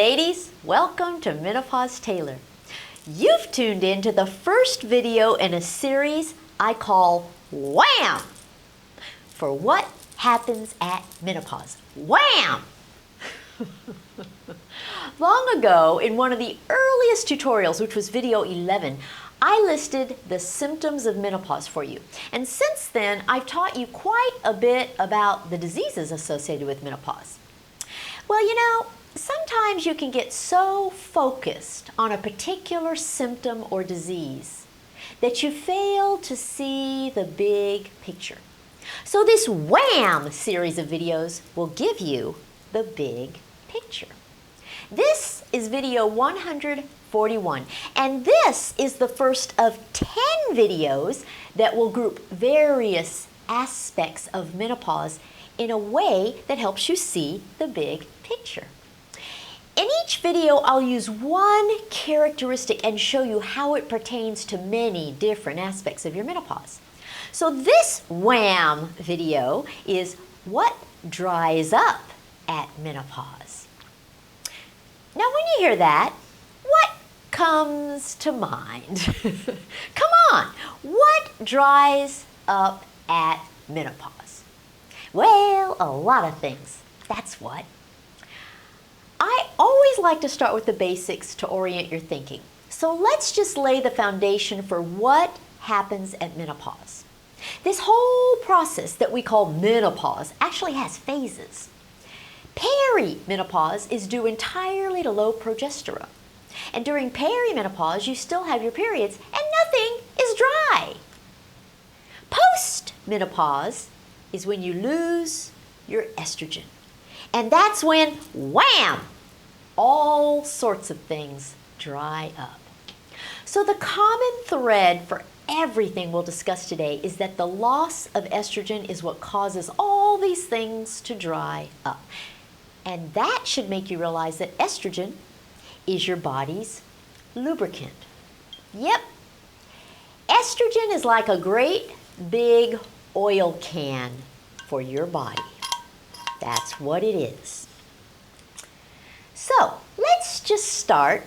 ladies, welcome to Menopause Taylor. You've tuned in to the first video in a series I call WHAM! For what happens at menopause. WHAM! Long ago, in one of the earliest tutorials, which was video 11, I listed the symptoms of menopause for you. And since then, I've taught you quite a bit about the diseases associated with menopause. Well, you know, sometimes you can get so focused on a particular symptom or disease that you fail to see the big picture. So this WHAM series of videos will give you the big picture. This is video 141, and this is the first of 10 videos that will group various aspects of menopause in a way that helps you see the big picture. In each video, I'll use one characteristic and show you how it pertains to many different aspects of your menopause. So this WHAM video is what dries up at menopause. Now when you hear that, what comes to mind? Come on, what dries up at menopause? Well, a lot of things, that's what. I always like to start with the basics to orient your thinking. So let's just lay the foundation for what happens at menopause. This whole process that we call menopause actually has phases. Perimenopause is due entirely to low progesterone. And during perimenopause, you still have your periods and nothing is dry. Postmenopause is when you lose your estrogen. And that's when, wham, all sorts of things dry up. So the common thread for everything we'll discuss today is that the loss of estrogen is what causes all these things to dry up. And that should make you realize that estrogen is your body's lubricant. Yep, estrogen is like a great big oil can for your body. That's what it is. So let's just start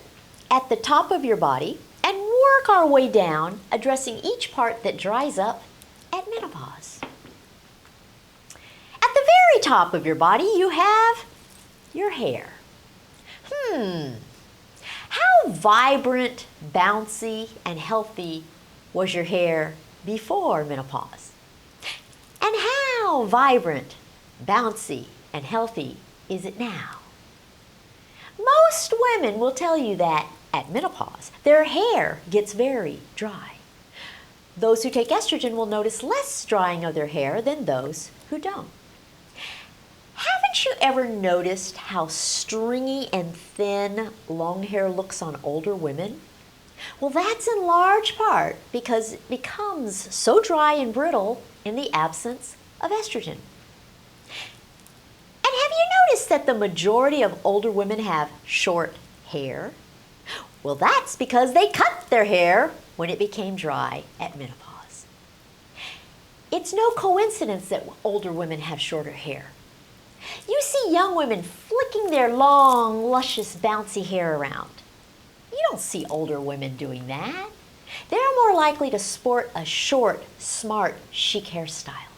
at the top of your body and work our way down, addressing each part that dries up at menopause. At the very top of your body, you have your hair. How vibrant, bouncy, and healthy was your hair before menopause? And how vibrant, bouncy, and healthy is it now? Most women will tell you that at menopause, their hair gets very dry. Those who take estrogen will notice less drying of their hair than those who don't. Haven't you ever noticed how stringy and thin long hair looks on older women? Well, that's in large part because it becomes so dry and brittle in the absence of estrogen. And have you noticed that the majority of older women have short hair? Well, that's because they cut their hair when it became dry at menopause. It's no coincidence that older women have shorter hair. You see young women flicking their long, luscious, bouncy hair around. You don't see older women doing that. They're more likely to sport a short, smart, chic hairstyle.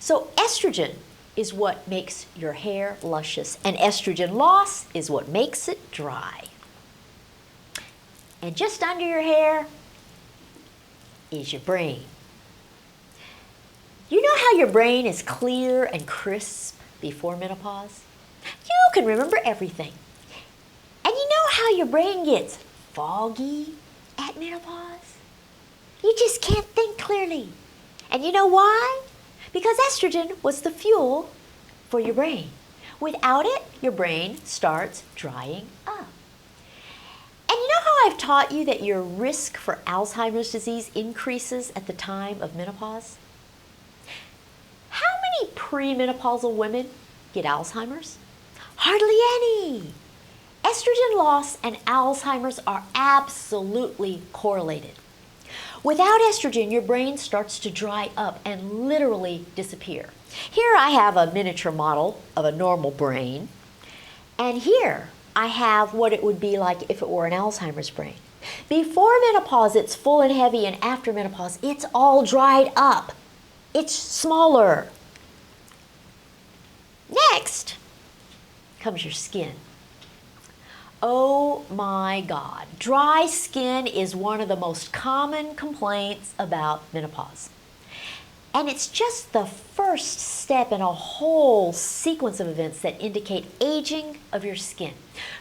So estrogen is what makes your hair luscious, and estrogen loss is what makes it dry. And just under your hair is your brain. You know how your brain is clear and crisp before menopause? You can remember everything. And you know how your brain gets foggy at menopause? You just can't think clearly. And you know why? Because estrogen was the fuel for your brain. Without it, your brain starts drying up. And you know how I've taught you that your risk for Alzheimer's disease increases at the time of menopause? How many premenopausal women get Alzheimer's? Hardly any. Estrogen loss and Alzheimer's are absolutely correlated. Without estrogen, your brain starts to dry up and literally disappear. Here I have a miniature model of a normal brain, and here I have what it would be like if it were an Alzheimer's brain. Before menopause, it's full and heavy, and after menopause, it's all dried up. It's smaller. Next comes your skin. Oh my God. Dry skin is one of the most common complaints about menopause. And it's just the first step in a whole sequence of events that indicate aging of your skin.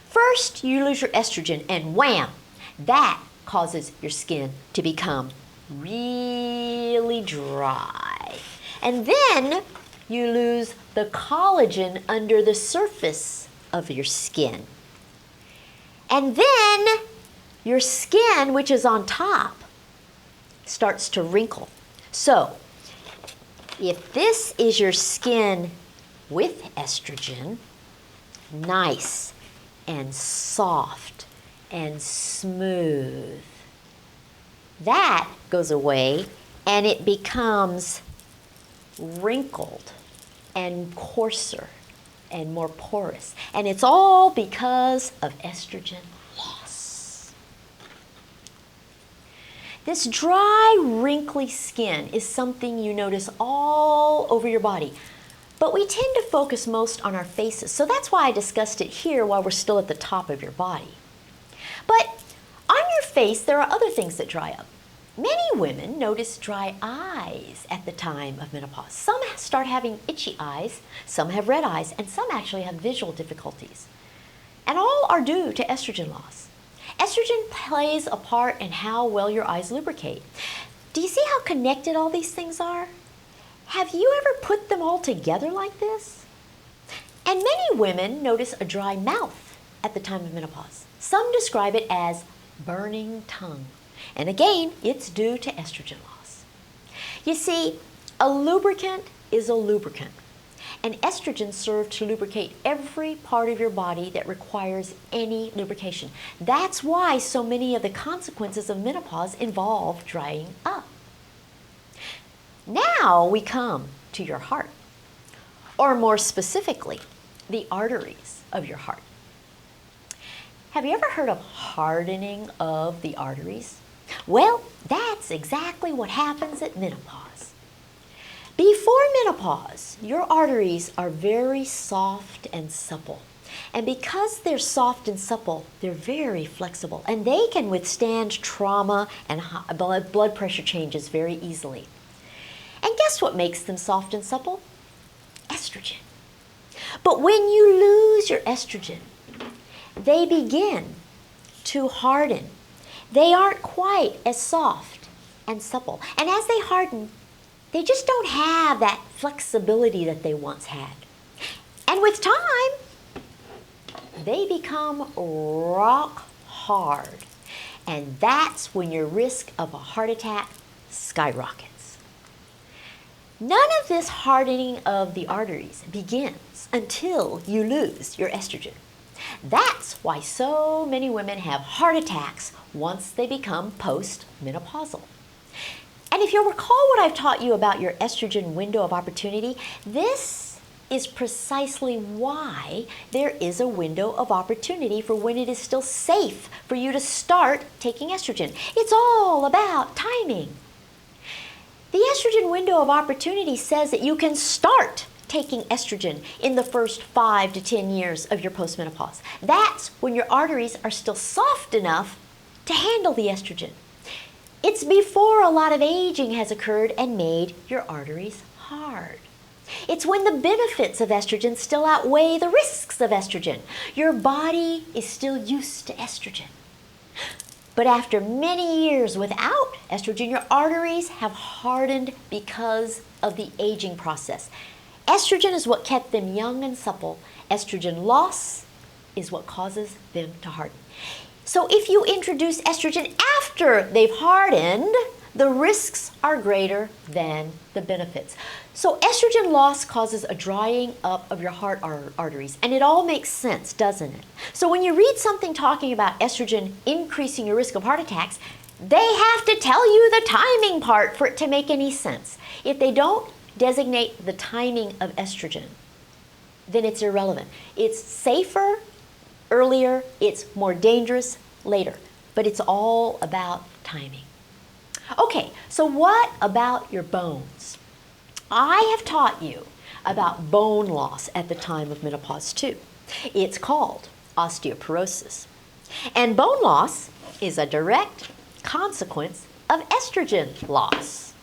First, you lose your estrogen, and wham! That causes your skin to become really dry. And then you lose the collagen under the surface of your skin. And then your skin, which is on top, starts to wrinkle. So, if this is your skin with estrogen, nice and soft and smooth, that goes away and it becomes wrinkled and coarser and more porous. And it's all because of estrogen loss. This dry, wrinkly skin is something you notice all over your body. But we tend to focus most on our faces, so that's why I discussed it here while we're still at the top of your body. But on your face, there are other things that dry up. Many women notice dry eyes at the time of menopause. Some start having itchy eyes, some have red eyes, and some actually have visual difficulties. And all are due to estrogen loss. Estrogen plays a part in how well your eyes lubricate. Do you see how connected all these things are? Have you ever put them all together like this? And many women notice a dry mouth at the time of menopause. Some describe it as burning tongue. And again, it's due to estrogen loss. You see, a lubricant is a lubricant. And estrogen serves to lubricate every part of your body that requires any lubrication. That's why so many of the consequences of menopause involve drying up. Now we come to your heart, or more specifically, the arteries of your heart. Have you ever heard of hardening of the arteries? Well, that's exactly what happens at menopause. Before menopause, your arteries are very soft and supple. And because they're soft and supple, they're very flexible. And they can withstand trauma and blood pressure changes very easily. And guess what makes them soft and supple? Estrogen. But when you lose your estrogen, they begin to harden. They aren't quite as soft and supple. And as they harden, they just don't have that flexibility that they once had. And with time, they become rock hard. And that's when your risk of a heart attack skyrockets. None of this hardening of the arteries begins until you lose your estrogen. That's why so many women have heart attacks once they become post-menopausal. And if you'll recall what I've taught you about your estrogen window of opportunity, this is precisely why there is a window of opportunity for when it is still safe for you to start taking estrogen. It's all about timing. The estrogen window of opportunity says that you can start taking estrogen in the first 5 to 10 years of your postmenopause. That's when your arteries are still soft enough to handle the estrogen. It's before a lot of aging has occurred and made your arteries hard. It's when the benefits of estrogen still outweigh the risks of estrogen. Your body is still used to estrogen. But after many years without estrogen, your arteries have hardened because of the aging process. Estrogen is what kept them young and supple. Estrogen loss is what causes them to harden. So if you introduce estrogen after they've hardened, the risks are greater than the benefits. So estrogen loss causes a drying up of your heart arteries, and it all makes sense, doesn't it? So when you read something talking about estrogen increasing your risk of heart attacks, they have to tell you the timing part for it to make any sense. If they don't designate the timing of estrogen, then it's irrelevant. It's safer earlier, it's more dangerous later. But it's all about timing. Okay, so what about your bones? I have taught you about bone loss at the time of menopause too. It's called osteoporosis. And bone loss is a direct consequence of estrogen loss.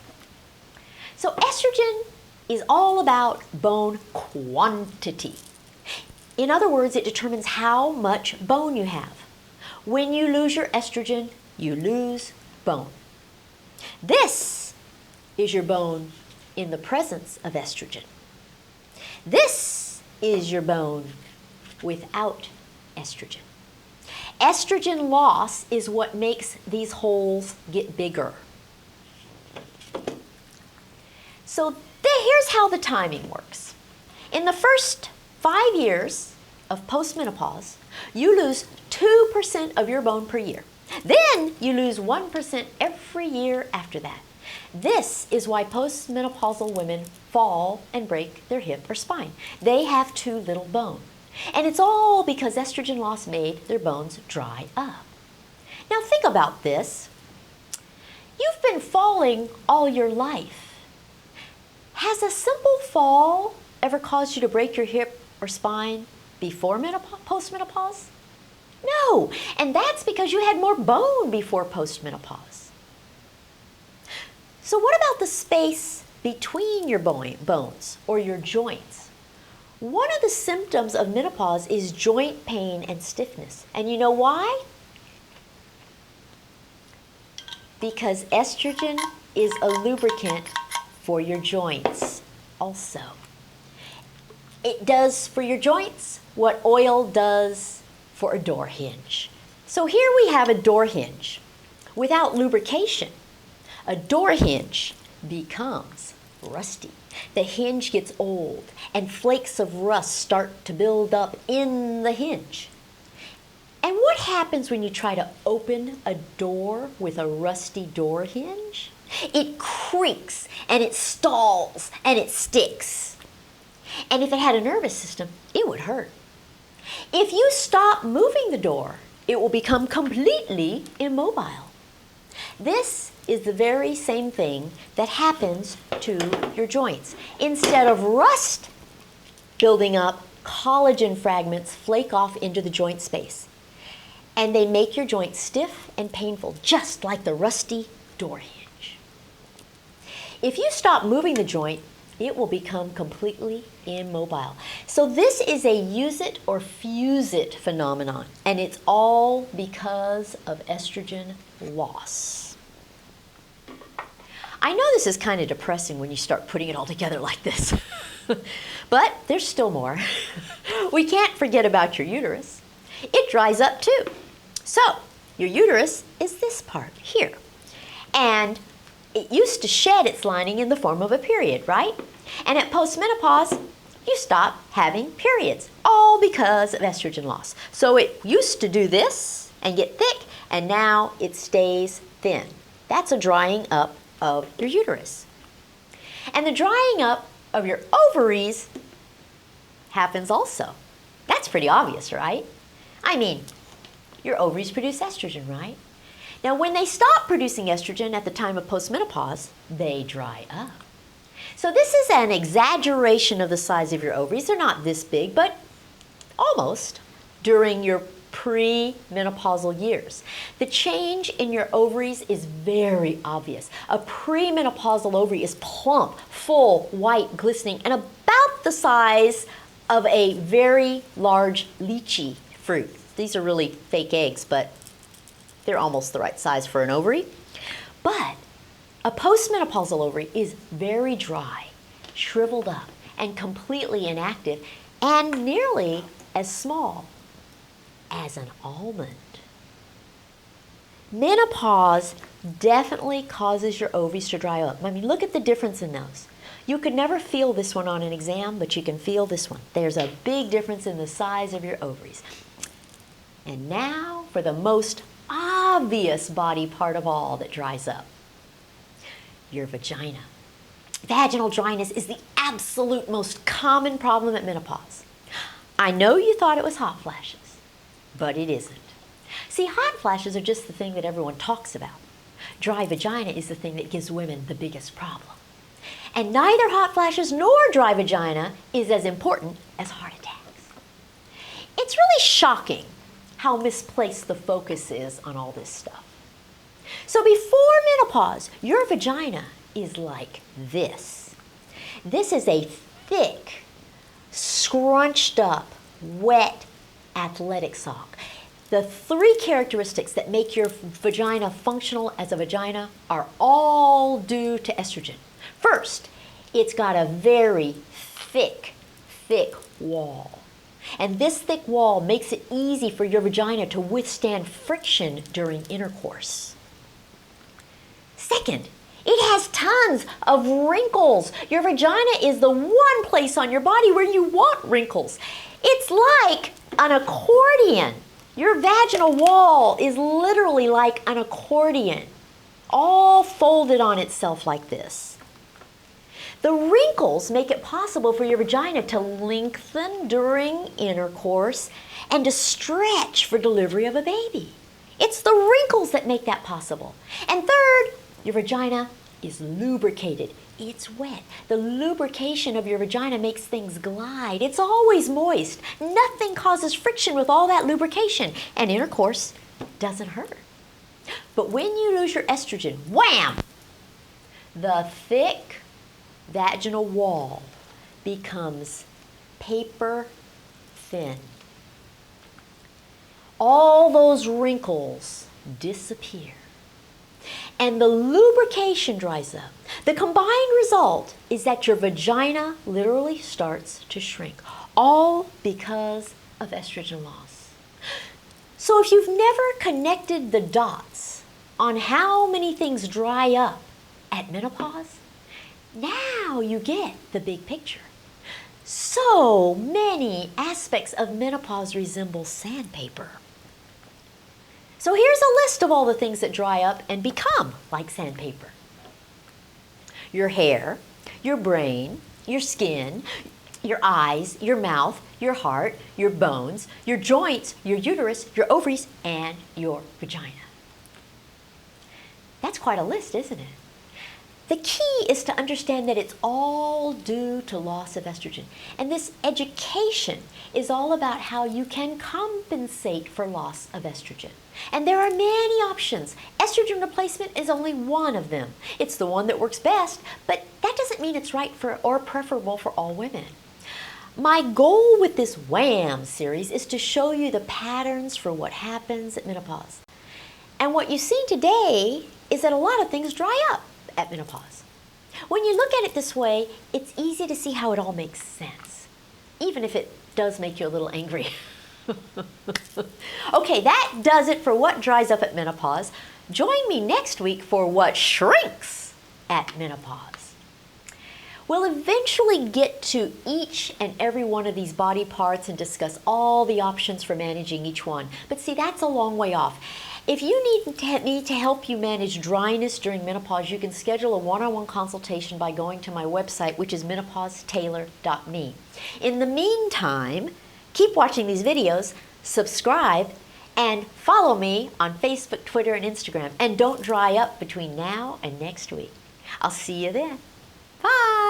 So estrogen is all about bone quantity. In other words, it determines how much bone you have. When you lose your estrogen, you lose bone. This is your bone in the presence of estrogen. This is your bone without estrogen. Estrogen loss is what makes these holes get bigger. So here's how the timing works. In the first 5 years of postmenopause, you lose 2% of your bone per year. Then you lose 1% every year after that. This is why postmenopausal women fall and break their hip or spine. They have too little bone. And it's all because estrogen loss made their bones dry up. Now think about this. You've been falling all your life. Has a simple fall ever caused you to break your hip or spine before postmenopause? No, and that's because you had more bone before postmenopause. So what about the space between your bones or your joints? One of the symptoms of menopause is joint pain and stiffness. And you know why? Because estrogen is a lubricant for your joints also. It does for your joints what oil does for a door hinge. So here we have a door hinge. Without lubrication, a door hinge becomes rusty. The hinge gets old and flakes of rust start to build up in the hinge. And what happens when you try to open a door with a rusty door hinge? It creaks and it stalls and it sticks. And if it had a nervous system, it would hurt. If you stop moving the door, it will become completely immobile. This is the very same thing that happens to your joints. Instead of rust building up, collagen fragments flake off into the joint space. And they make your joint stiff and painful, just like the rusty door hinge. If you stop moving the joint, it will become completely immobile. So this is a use it or fuse it phenomenon, and it's all because of estrogen loss. I know this is kind of depressing when you start putting it all together like this, but there's still more. We can't forget about your uterus. It dries up too. So your uterus is this part here, and it used to shed its lining in the form of a period, right? And at postmenopause, you stop having periods, all because of estrogen loss. So it used to do this and get thick, and now it stays thin. That's a drying up of your uterus. And the drying up of your ovaries happens also. That's pretty obvious, right? I mean, your ovaries produce estrogen, right? Now, when they stop producing estrogen at the time of postmenopause, they dry up. So this is an exaggeration of the size of your ovaries. They're not this big, but almost during your pre-menopausal years. The change in your ovaries is very obvious. A pre-menopausal ovary is plump, full, white, glistening, and about the size of a very large lychee fruit. These are really fake eggs, but they're almost the right size for an ovary. But a postmenopausal ovary is very dry, shriveled up, and completely inactive, and nearly as small as an almond. Menopause definitely causes your ovaries to dry up. I mean, look at the difference in those. You could never feel this one on an exam, but you can feel this one. There's a big difference in the size of your ovaries. And now for the most obvious body part of all that dries up. Your vagina. Vaginal dryness is the absolute most common problem at menopause. I know you thought it was hot flashes, but it isn't. See, hot flashes are just the thing that everyone talks about. Dry vagina is the thing that gives women the biggest problem. And neither hot flashes nor dry vagina is as important as heart attacks. It's really shocking how misplaced the focus is on all this stuff. So before menopause, your vagina is like this. This is a thick, scrunched up, wet, athletic sock. The three characteristics that make your vagina functional as a vagina are all due to estrogen. First, it's got a very thick wall. And this thick wall makes it easy for your vagina to withstand friction during intercourse. Second, it has tons of wrinkles. Your vagina is the one place on your body where you want wrinkles. It's like an accordion. Your vaginal wall is literally like an accordion, all folded on itself like this. The wrinkles make it possible for your vagina to lengthen during intercourse and to stretch for delivery of a baby. It's the wrinkles that make that possible. And third, your vagina is lubricated. It's wet. The lubrication of your vagina makes things glide. It's always moist. Nothing causes friction with all that lubrication, and intercourse doesn't hurt. But when you lose your estrogen, wham! The thick vaginal wall becomes paper thin. All those wrinkles disappear. And the lubrication dries up. The combined result is that your vagina literally starts to shrink, all because of estrogen loss. So if you've never connected the dots on how many things dry up at menopause, now you get the big picture. So many aspects of menopause resemble sandpaper. So here's a list of all the things that dry up and become like sandpaper. Your hair, your brain, your skin, your eyes, your mouth, your heart, your bones, your joints, your uterus, your ovaries, and your vagina. That's quite a list, isn't it? The key is to understand that it's all due to loss of estrogen. And this education is all about how you can compensate for loss of estrogen. And there are many options. Estrogen replacement is only one of them. It's the one that works best, but that doesn't mean it's right for or preferable for all women. My goal with this WHAM series is to show you the patterns for what happens at menopause. And what you see today is that a lot of things dry up at menopause. When you look at it this way, it's easy to see how it all makes sense, even if it does make you a little angry. Okay, that does it for what dries up at menopause. Join me next week for what shrinks at menopause. We'll eventually get to each and every one of these body parts and discuss all the options for managing each one. But see, that's a long way off. If you need me to help you manage dryness during menopause, you can schedule a one-on-one consultation by going to my website, which is menopausetailor.me. In the meantime, keep watching these videos, subscribe, and follow me on Facebook, Twitter, and Instagram. And don't dry up between now and next week. I'll see you then. Bye!